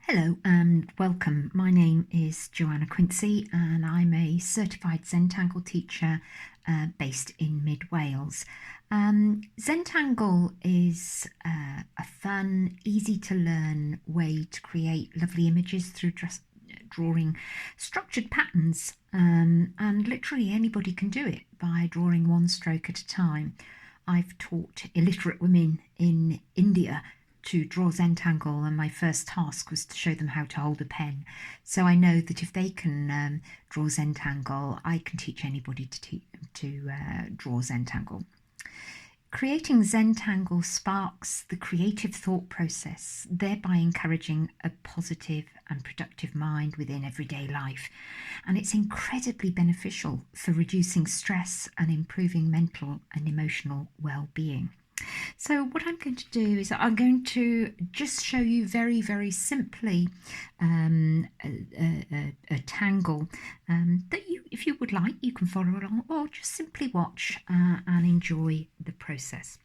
Hello and welcome. My name is Joanna Quincey and I'm a certified Zentangle teacher based in mid-Wales. Zentangle is a fun, easy to learn way to create lovely images through drawing structured patterns, and literally anybody can do it by drawing one stroke at a time. I've taught illiterate women in India to draw Zentangle, and my first task was to show them how to hold a pen. So I know that if they can draw Zentangle, I can teach anybody to draw Zentangle. Creating Zentangle sparks the creative thought process, thereby encouraging a positive and productive mind within everyday life. And it's incredibly beneficial for reducing stress and improving mental and emotional well-being. So what I'm going to do is I'm going to just show you very, very simply a tangle that you, if you would like, you can follow along or just simply watch and enjoy the process.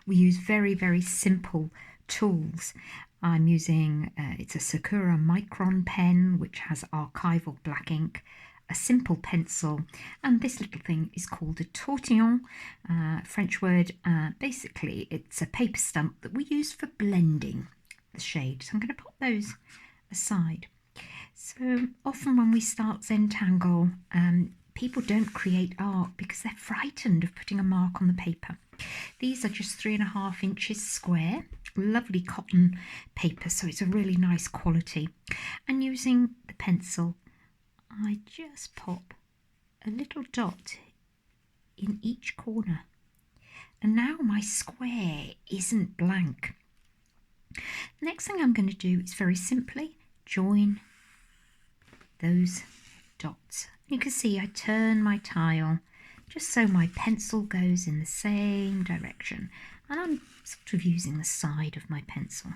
We use very, very simple tools. I'm using, it's a Sakura Micron pen, which has archival black ink, a simple pencil, and this little thing is called a tortillon, French word. Basically it's a paper stump that we use for blending the shade. So I'm going to put those aside. So often when we start Zentangle, people don't create art because they're frightened of putting a mark on the paper. These are just 3.5 inches square, lovely cotton paper, so it's a really nice quality. And using the pencil, I just pop a little dot in each corner, and now my square isn't blank. The next thing I'm going to do is very simply join those dots. You can see I turn my tile just so my pencil goes in the same direction, and I'm sort of using the side of my pencil.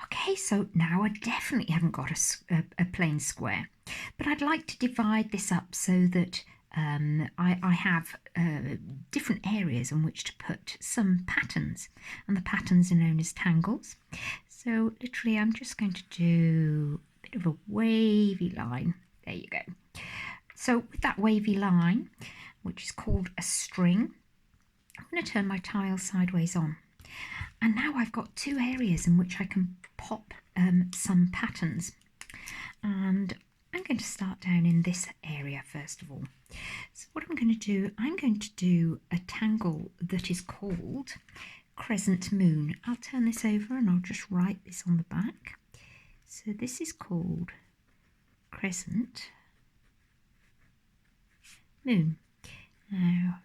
Okay, so now I definitely haven't got a plain square, but I'd like to divide this up so that I have different areas in which to put some patterns, and the patterns are known as tangles. So literally I'm just going to do a bit of a wavy line. There you go. So with that wavy line, which is called a string, I'm going to turn my tile sideways on. And now I've got two areas in which I can pop some patterns. And I'm going to start down in this area first of all. So what I'm going to do a tangle that is called Crescent Moon. I'll turn this over and I'll just write this on the back. So this is called Crescent Moon. Now,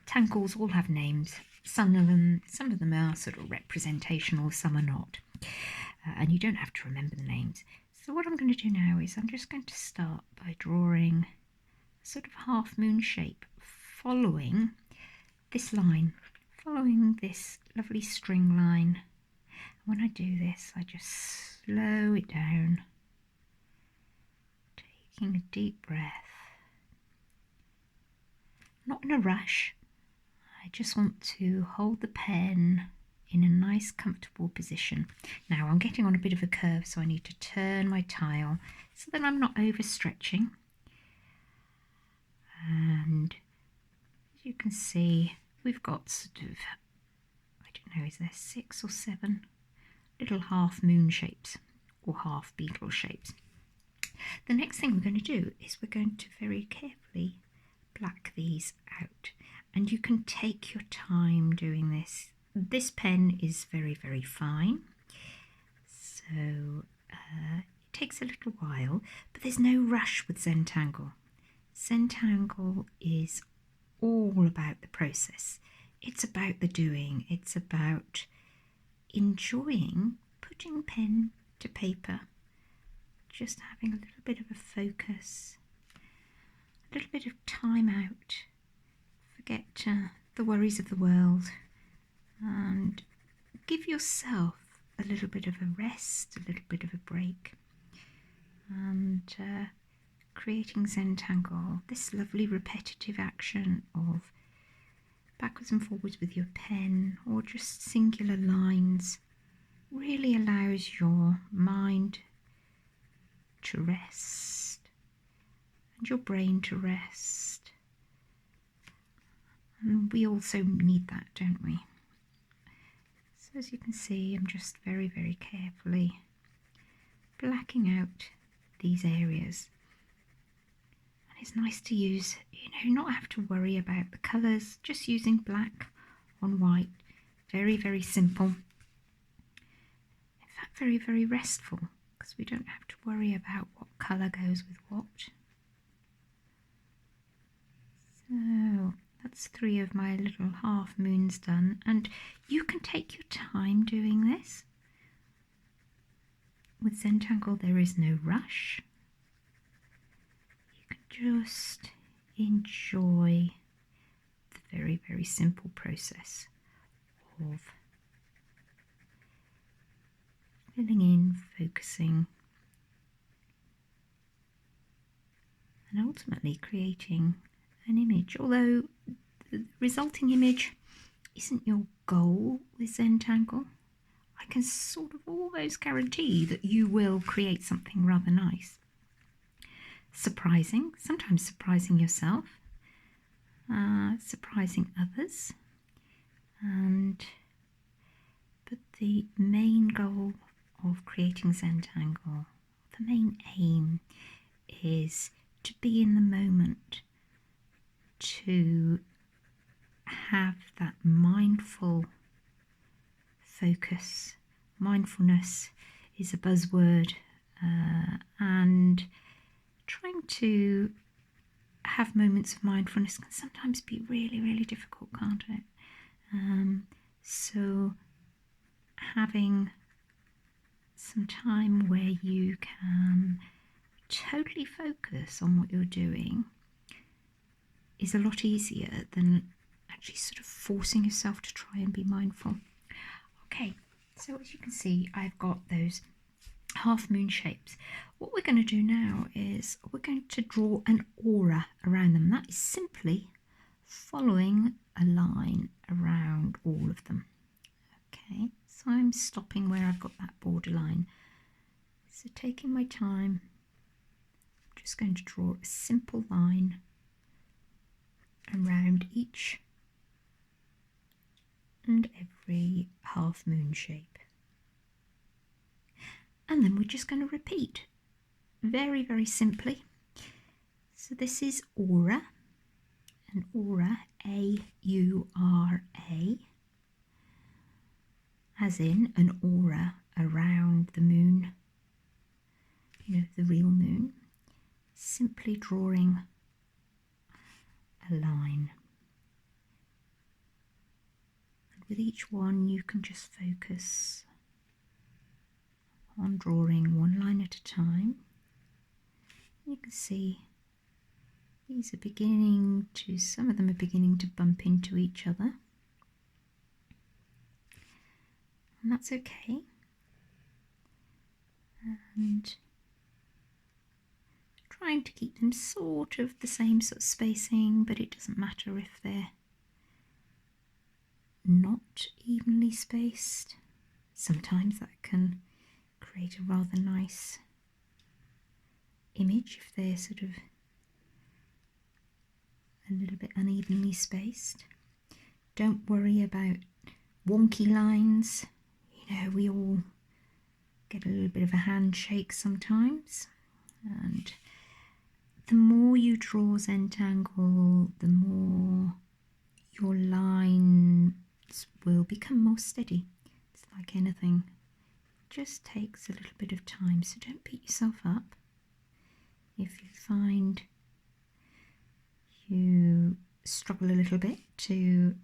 tangles all have names. Some of them are sort of representational, some are not. And you don't have to remember the names. So what I'm going to do now is I'm just going to start by drawing a sort of half moon shape following this line, following this lovely string line. And when I do this, I just slow it down, taking a deep breath. Not in a rush. I just want to hold the pen in a nice comfortable position. Now I'm getting on a bit of a curve, so I need to turn my tile so that I'm not overstretching. And as you can see, we've got sort of, I don't know, is there 6 or 7 little half moon shapes or half beetle shapes. The next thing we're going to do is we're going to very carefully black these out. And you can take your time doing this. This pen is very, very fine, so it takes a little while, but there's no rush with Zentangle. Zentangle is all about the process. It's about the doing. It's about enjoying putting pen to paper, just having a little bit of a focus, a little bit of time out. Forget the worries of the world and give yourself a little bit of a rest, a little bit of a break, and creating Zentangle, this lovely repetitive action of backwards and forwards with your pen or just singular lines, really really allows your mind to rest and your brain to rest. And we also need that, don't we? So as you can see, I'm just very, very carefully blacking out these areas. And it's nice to use, not have to worry about the colours, just using black on white. Very, very simple. In fact, very, very restful, because we don't have to worry about what colour goes with what. So that's 3 of my little half moons done, and you can take your time doing this. With Zentangle there is no rush. You can just enjoy the very, very simple process of filling in, focusing, and ultimately creating an image. Although the resulting image isn't your goal with Zentangle, I can sort of almost guarantee that you will create something rather nice. Surprising, sometimes surprising yourself, surprising others, but the main goal of creating Zentangle, the main aim, is to be in the moment, to have that mindful focus. Mindfulness is a buzzword, and trying to have moments of mindfulness can sometimes be really, really difficult, can't it? So having some time where you can totally focus on what you're doing is a lot easier than actually sort of forcing yourself to try and be mindful. Okay, so as you can see, I've got those half moon shapes. What we're going to do now is we're going to draw an aura around them. That is simply following a line around all of them. Okay, so I'm stopping where I've got that borderline. So taking my time, I'm just going to draw a simple line around each and every half moon shape. And then we're just going to repeat very, very simply. So this is aura, and aura, A-U-R-A, as in an aura around the moon, the real moon. Simply drawing a line. And with each one you can just focus on drawing one line at a time. You can see these are beginning to, some of them are beginning to bump into each other. And that's okay. And trying to keep them sort of the same sort of spacing, but it doesn't matter if they're not evenly spaced. Sometimes that can create a rather nice image if they're sort of a little bit unevenly spaced. Don't worry about wonky lines. We all get a little bit of a handshake sometimes, and the more you draw Zentangle, the more your lines will become more steady. It's like anything, it just takes a little bit of time, so don't beat yourself up if you find you struggle a little bit to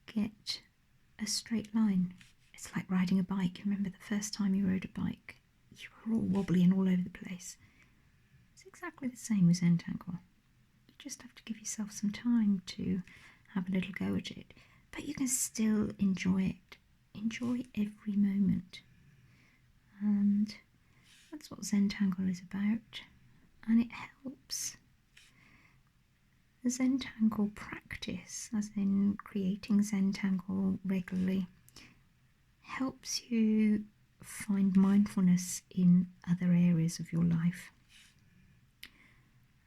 get a straight line. It's like riding a bike. Remember the first time you rode a bike? You were all wobbly and all over the place. It's exactly the same with Zentangle. You just have to give yourself some time to have a little go at it, but you can still enjoy it. Enjoy every moment. And that's what Zentangle is about. And it helps the Zentangle practice, as in creating Zentangle regularly, helps you find mindfulness in other areas of your life.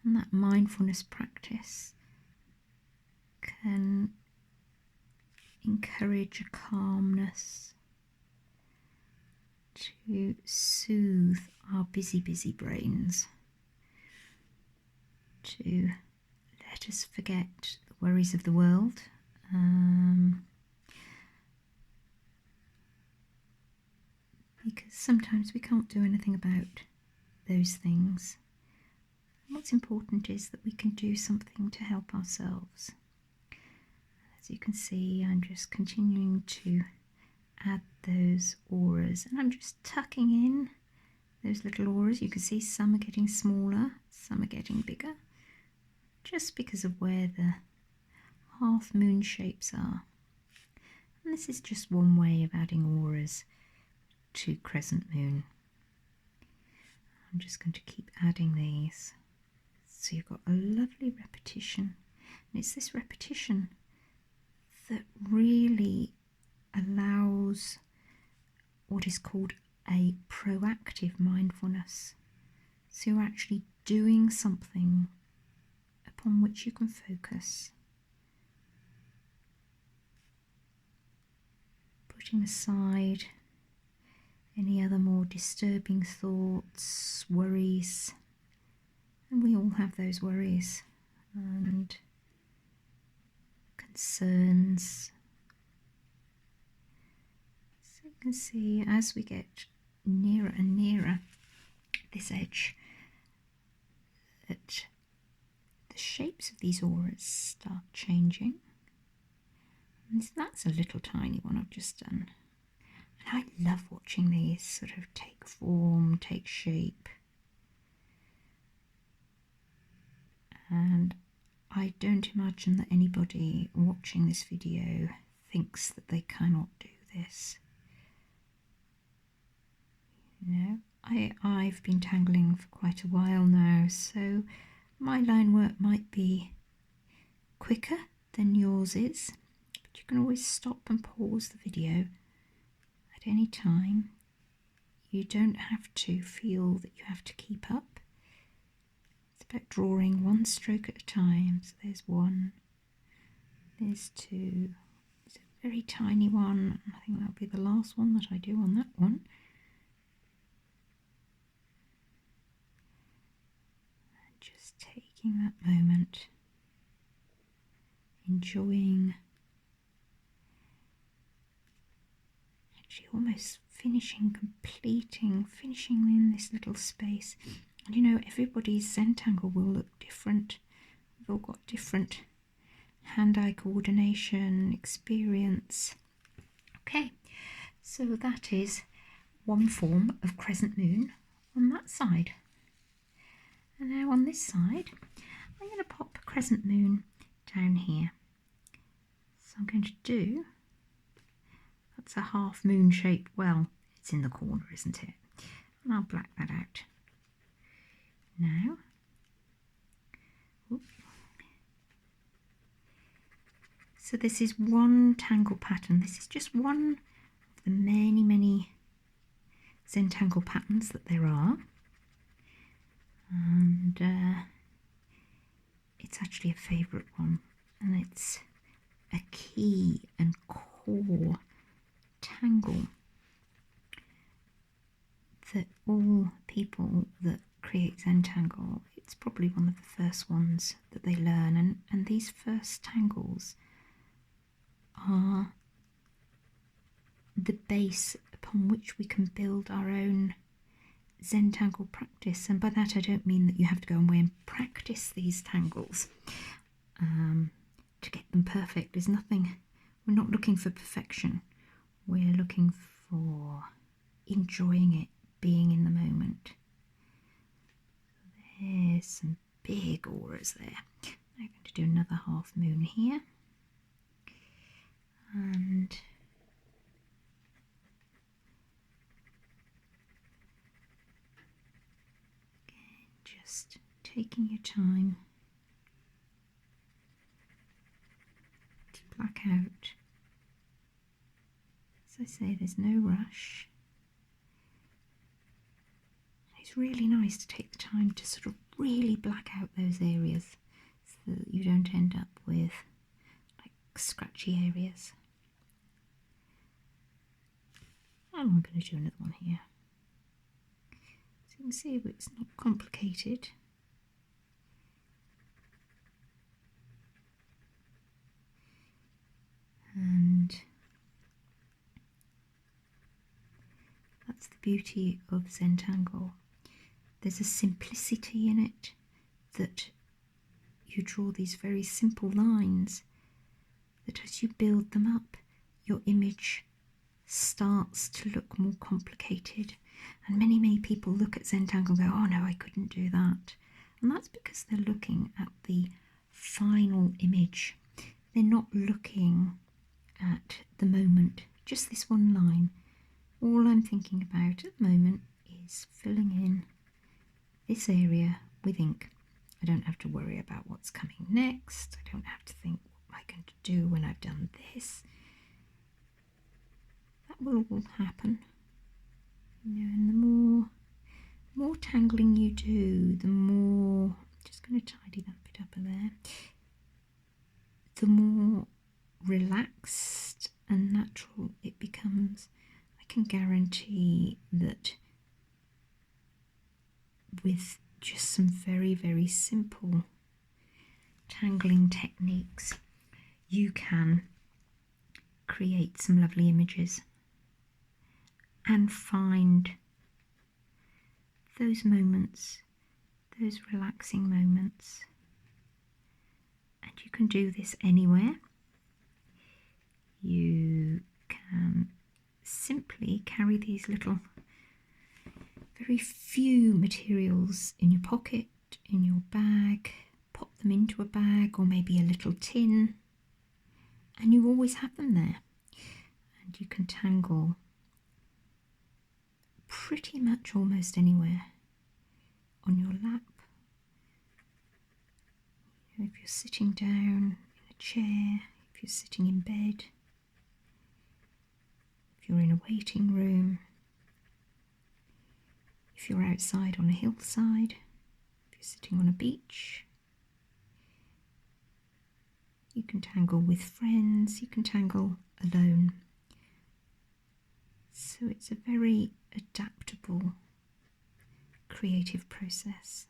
And that mindfulness practice can encourage a calmness to soothe our busy brains, to let us forget the worries of the world, because sometimes we can't do anything about those things. What's important is that we can do something to help ourselves. As you can see, I'm just continuing to add those auras, and I'm just tucking in those little auras. You can see some are getting smaller, some are getting bigger, just because of where the half moon shapes are. And this is just one way of adding auras to Crescent Moon. I'm just going to keep adding these. So you've got a lovely repetition, and it's this repetition that really allows what is called a proactive mindfulness. So you're actually doing something upon which you can focus, putting aside any other more disturbing thoughts, worries, and we all have those worries and concerns. So you can see as we get nearer and nearer this edge that the shapes of these auras start changing. And that's a little tiny one I've just done. And I love watching these sort of take form, take shape. And I don't imagine that anybody watching this video thinks that they cannot do this. You know, I've been tangling for quite a while now, so my line work might be quicker than yours is, but you can always stop and pause the video at any time. You don't have to feel that you have to keep up. It's about drawing one stroke at a time. So there's one, there's two, there's a very tiny one. I think that'll be the last one that I do on that one. And just taking that moment, enjoying, actually almost finishing in this little space. And you know, everybody's Zentangle will look different. We've all got different hand-eye coordination, experience. Okay, so that is one form of Crescent Moon on that side. And now on this side, I'm going to pop Crescent Moon down here. So I'm going to do, that's a half moon shaped well. It's in the corner, isn't it? And I'll black that out. Now, so this is one tangle pattern. This is just one of the many Zentangle patterns that there are, and it's actually a favourite one, and it's a key and core tangle that all people that create Zentangle, it's probably one of the first ones that they learn, and these first tangles are the base upon which we can build our own Zentangle practice. And by that I don't mean that you have to go away and practice these tangles to get them perfect. There's nothing, we're not looking for perfection, we're looking for enjoying it, being in the moment. There's some big auras there. I'm going to do another half moon here, and again, just taking your time to black out as As I say, there's no rush. It's really nice to take the time to sort of really black out those areas so that you don't end up with like scratchy areas. And I'm going to do another one here. So you can see it's not complicated. And that's the beauty of Zentangle. There's a simplicity in it that you draw these very simple lines that as you build them up, your image starts to look more complicated. And many people look at Zentangle and go, oh no, I couldn't do that. And that's because they're looking at the final image. They're not looking at the moment, just this one line. All I'm thinking about at the moment is filling in this area with ink. I don't have to worry about what's coming next. I don't have to think, what am I going to do when I've done this? That will all happen. You know, and the more tangling you do, the more, just going to tidy that bit up there, the more relaxed and natural it becomes. I can guarantee that with just some very simple tangling techniques, you can create some lovely images and find those moments, those relaxing moments. And you can do this anywhere. You can simply carry these little, very few materials in your pocket, in your bag, pop them into a bag or maybe a little tin, and you always have them there. And you can tangle pretty much almost anywhere. On your lap, if you're sitting down in a chair, if you're sitting in bed, if you're in a waiting room, if you're outside on a hillside, if you're sitting on a beach, you can tangle with friends, you can tangle alone. So it's a very adaptable, creative process.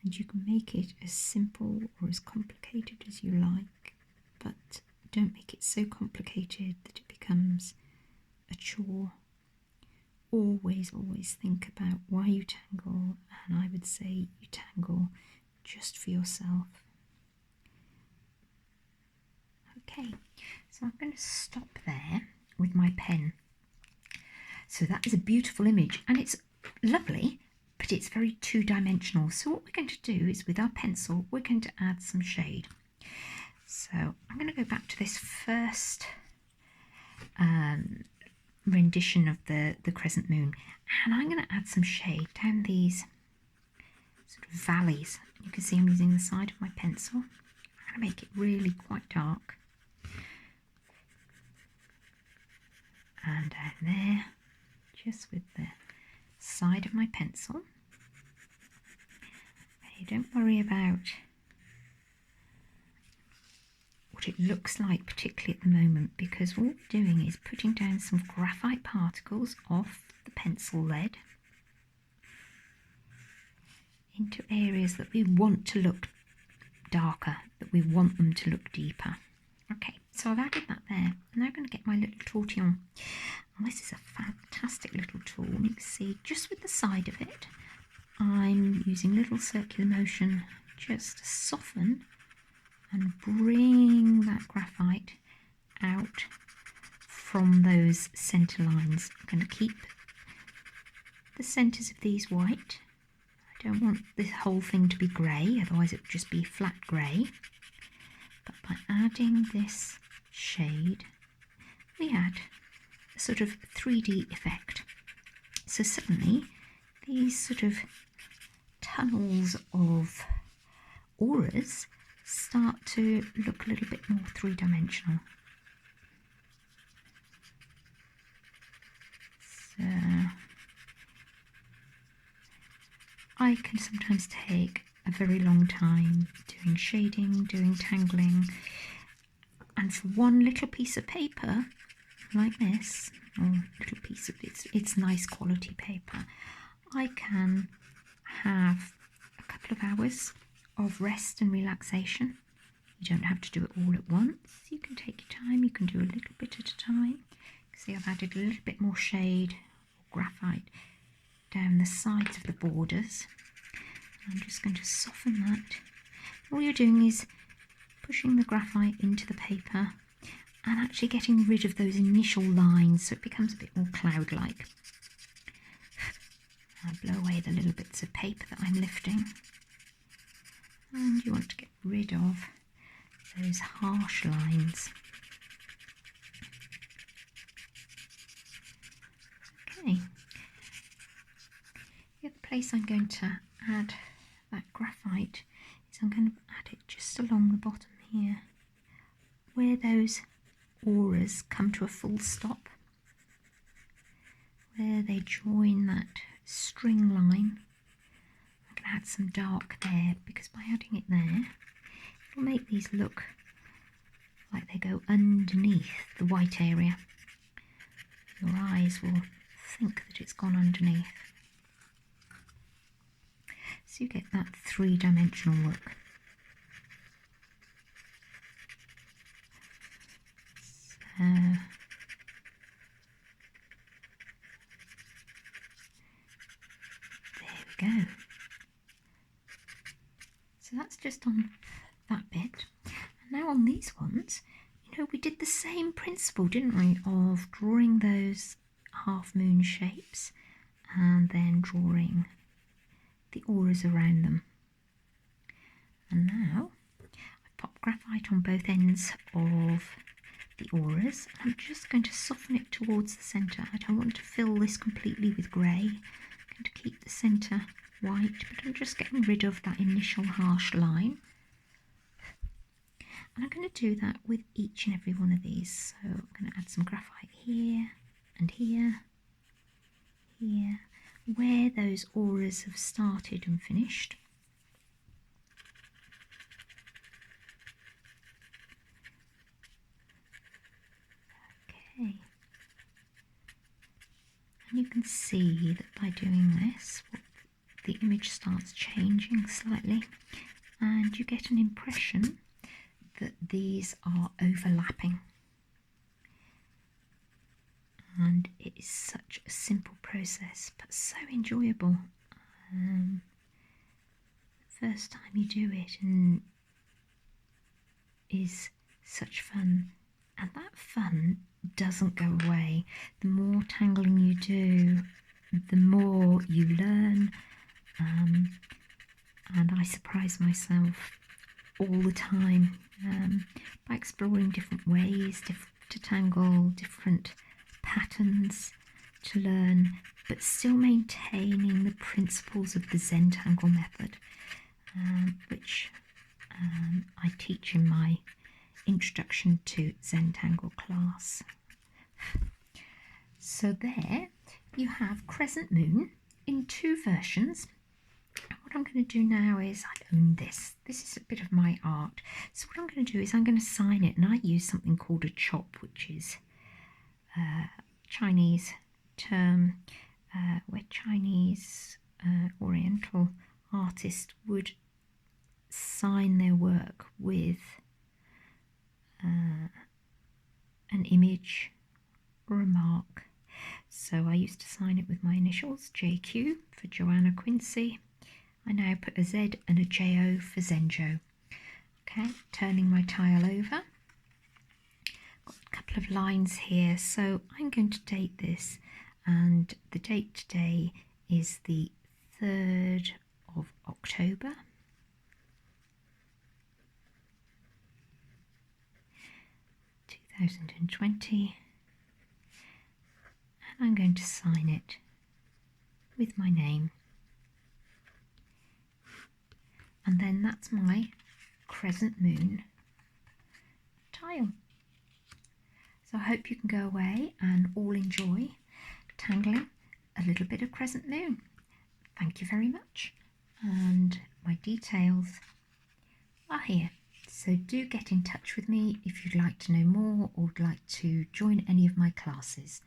And you can make it as simple or as complicated as you like, but don't make it so complicated that it becomes a chore. Always think about why you tangle, and I would say you tangle just for yourself. Okay, so I'm going to stop there with my pen. So that is a beautiful image, and it's lovely, but it's very two-dimensional. So what we're going to do is, with our pencil, we're going to add some shade. So I'm going to go back to this first rendition of the Crescent Moon, and I'm going to add some shade down these sort of valleys. You can see I'm using the side of my pencil. I'm going to make it really quite dark. And down there, just with the side of my pencil. Okay, don't worry about what it looks like particularly at the moment, because what we're doing is putting down some graphite particles off the pencil lead into areas that we want to look darker, that we want them to look deeper. Okay, so I've added that there. I'm now going to get my little tortillon. And this is a fantastic little tool. You can see just with the side of it, I'm using little circular motion just to soften and bring that graphite out from those centre lines. I'm going to keep the centres of these white. I don't want this whole thing to be grey, otherwise it would just be flat grey. But by adding this shade, we add a sort of 3D effect. So suddenly these sort of tunnels of auras start to look a little bit more three-dimensional. So I can sometimes take a very long time doing shading, doing tangling, and for one little piece of paper like this, or little piece of it's nice quality paper, I can have a couple of hours of rest and relaxation. You don't have to do it all at once. You can take your time, you can do a little bit at a time. See, I've added a little bit more shade or graphite down the sides of the borders. I'm just going to soften that. All you're doing is pushing the graphite into the paper and actually getting rid of those initial lines so it becomes a bit more cloud-like. I'll blow away the little bits of paper that I'm lifting. And you want to get rid of those harsh lines. Okay. The other place I'm going to add that graphite is I'm going to add it just along the bottom here, where those auras come to a full stop, where they join that string line. I'm going to add some dark there because by adding it there, it'll make these look like they go underneath the white area. Your eyes will think that it's gone underneath. So you get that three-dimensional look. So there we go. So that's just on that bit. And now on these ones, you know, we did the same principle, didn't we, of drawing those half moon shapes and then drawing the auras around them. And now I've popped graphite on both ends of the auras. I'm just going to soften it towards the centre. I don't want to fill this completely with grey. I'm going to keep the centre white, but I'm just getting rid of that initial harsh line. And I'm going to do that with each and every one of these. So I'm going to add some graphite here and here, here, where those auras have started and finished. Okay. And you can see that by doing this, the image starts changing slightly, and you get an impression that these are overlapping. And it is such a simple process, but so enjoyable. The first time you do it and is such fun, and that fun doesn't go away. The more tangling you do, the more you learn, and I surprise myself all the time by exploring different ways to tangle, different patterns to learn, but still maintaining the principles of the Zentangle Method, which I teach in my Introduction to Zentangle class. So there you have Crescent Moon in two versions. What I'm going to do now is I own this. This is a bit of my art. So what I'm going to do is I'm going to sign it, and I use something called a chop, which is Chinese term where Chinese Oriental artists would sign their work with an image or a mark. So I used to sign it with my initials, JQ for Joanna Quincey. I now put a Z and a JO for Zenjo. Okay, turning my tile over. Got a couple of lines here, so I'm going to date this, and the date today is the 3rd of October. (2020), and I'm going to sign it with my name, and then that's my Crescent Moon tile. So I hope you can go away and all enjoy tangling a little bit of Crescent Moon. Thank you very much, and my details are here. So do get in touch with me if you'd like to know more or would like to join any of my classes.